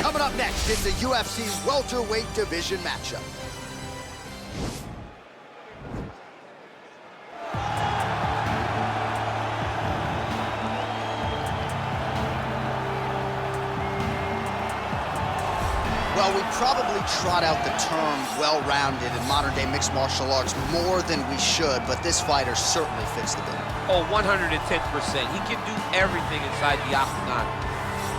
Coming up next, it's the UFC's welterweight division matchup. Well, we probably trot out the term well-rounded in modern-day mixed martial arts more than we should, but this fighter certainly fits the bill. Oh, 110%. He can do everything inside the octagon.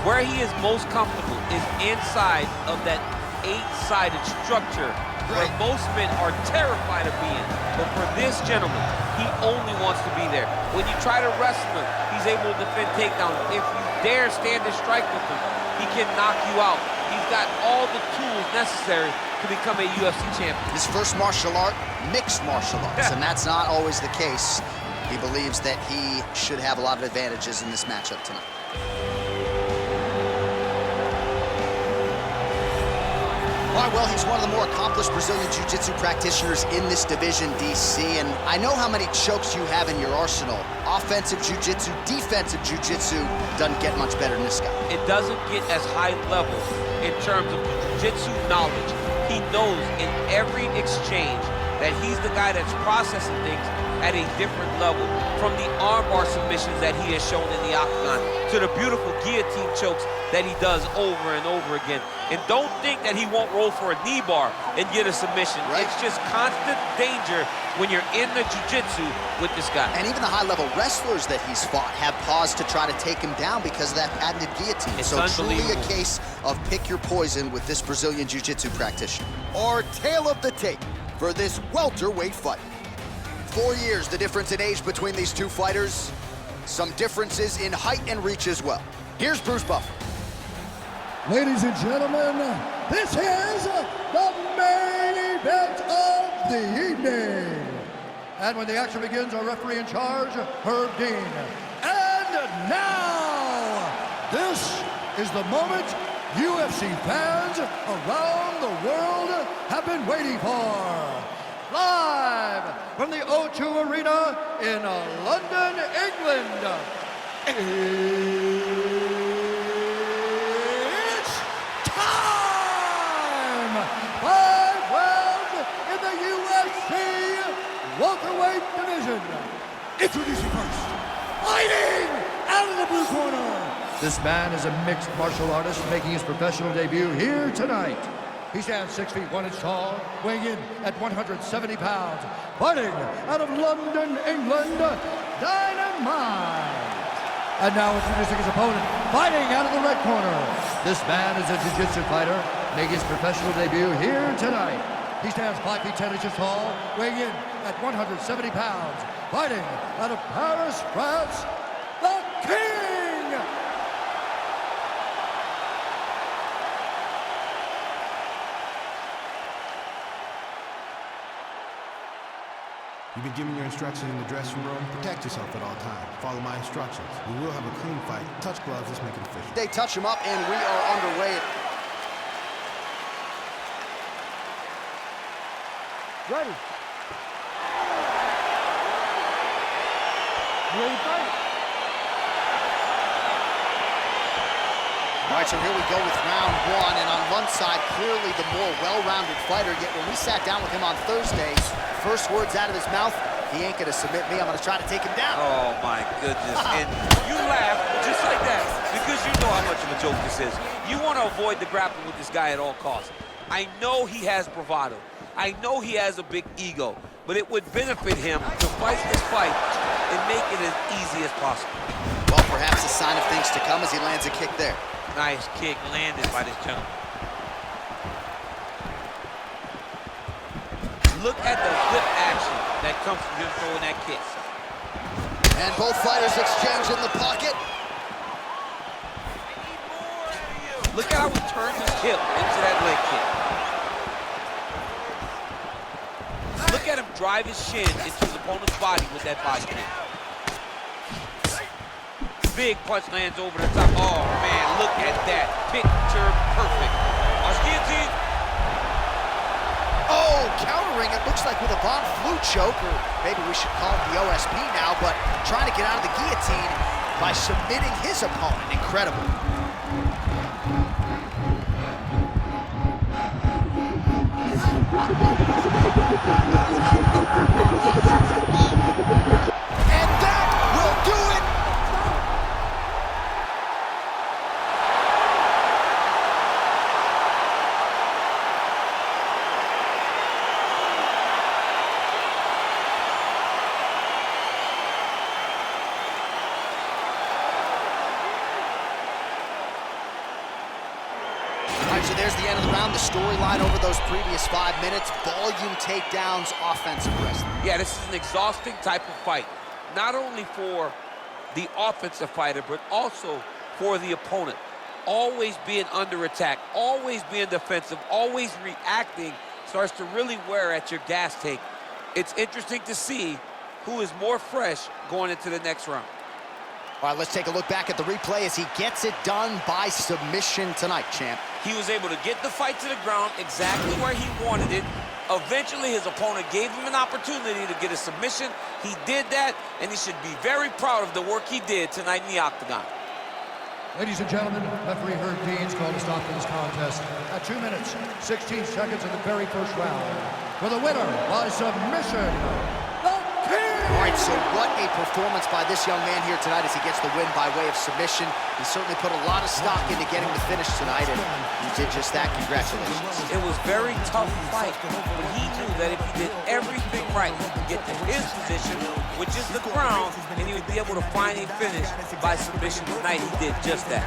Where he is most comfortable is inside of that 8-sided structure where most men are terrified of being. But for this gentleman, he only wants to be there. When you try to wrestle him, he's able to defend takedowns. If you dare stand and strike with him, he can knock you out. He's got all the tools necessary to become a UFC champion. His first martial art, mixed martial arts, and that's not always the case. He believes that he should have a lot of advantages in this matchup tonight. All right, well, he's one of the more accomplished Brazilian Jiu-Jitsu practitioners in this division, DC, and I know how many chokes you have in your arsenal. Offensive Jiu-Jitsu, defensive Jiu-Jitsu doesn't get much better than this guy. It doesn't get as high level in terms of Jiu-Jitsu knowledge. He knows in every exchange that he's the guy that's processing things at a different level, from the armbar submissions that he has shown in the octagon to the beautiful guillotine chokes that he does over and over again. And don't think that he won't roll for a knee bar and get a submission. Right. It's just constant danger when you're in the jiu-jitsu with this guy. And even the high-level wrestlers that he's fought have paused to try to take him down because of that patented guillotine. It's so truly a case of pick your poison with this Brazilian jiu-jitsu practitioner. Our tale of the tape for this welterweight fight. 4 years, the difference in age between these two fighters. Some differences in height and reach as well. Here's Bruce Buffer. Ladies and gentlemen, this is the main event of the evening. And when the action begins, our referee in charge, Herb Dean. And now, this is the moment UFC fans around the world have been waiting for. Live from the O2 Arena in London, England. It's time! 5 rounds in the UFC welterweight division. Introducing first, fighting out of the blue corner. This man is a mixed martial artist making his professional debut here tonight. He stands 6 feet 1 inch tall, weighing in at 170 pounds. Fighting out of London, England, Dynamite. And now introducing his opponent, fighting out of the red corner. This man is a jiu-jitsu fighter, making his professional debut here tonight. He stands 5 feet 10 inches tall, weighing in at 170 pounds. Fighting out of Paris, France, the King. You've been given your instructions in the dressing room. Protect yourself at all times. Follow my instructions. We will have a clean fight. Touch gloves, let's make it official. They touch him up, and we are underway. Ready. Ready to fight. All right, so here we go with round one, and on one side, clearly the more well-rounded fighter, yet when we sat down with him on Thursday, first words out of his mouth, he ain't gonna submit me, I'm gonna try to take him down. Oh my goodness, and you laugh just like that because you know how much of a joke this is. You wanna avoid the grappling with this guy at all costs. I know he has bravado. I know he has a big ego, but it would benefit him to fight this fight and make it as easy as possible. Well, perhaps a sign of things to come as he lands a kick there. Nice kick landed by this gentleman. Look at the whip action that comes from him throwing that kick. And both fighters exchange in the pocket. Look at how he turns his hip into that leg kick. Look at him drive his shin into his opponent's body with that body kick. Big punch lands over the top. Oh man, look at that. Picture perfect. Watch guillotine. Oh, countering, it looks like with a Von Flue choke, or maybe we should call him the OSP now, but trying to get out of the guillotine by submitting his opponent. Incredible. All right, so there's the end of the round. The storyline over those previous 5 minutes, volume takedowns, offensive wrestling. Yeah, this is an exhausting type of fight. Not only for the offensive fighter, but also for the opponent. Always being under attack, always being defensive, always reacting starts to really wear at your gas tank. It's interesting to see who is more fresh going into the next round. All right, let's take a look back at the replay as he gets it done by submission tonight, champ. He was able to get the fight to the ground exactly where he wanted it. Eventually, his opponent gave him an opportunity to get a submission. He did that, and he should be very proud of the work he did tonight in the octagon. Ladies and gentlemen, referee Herb Deans called a stop to this contest at 2 minutes, 16 seconds in the very first round. For the winner by submission, the King! All right, so what a performance by this young man here tonight as he gets the win by way of submission. He certainly put a lot of stock into getting the finish tonight, and he did just that. Congratulations. It was very tough fight, but he knew that if he did everything right, he could get to his position, which is the ground, and he would be able to find a finish by submission tonight. He did just that.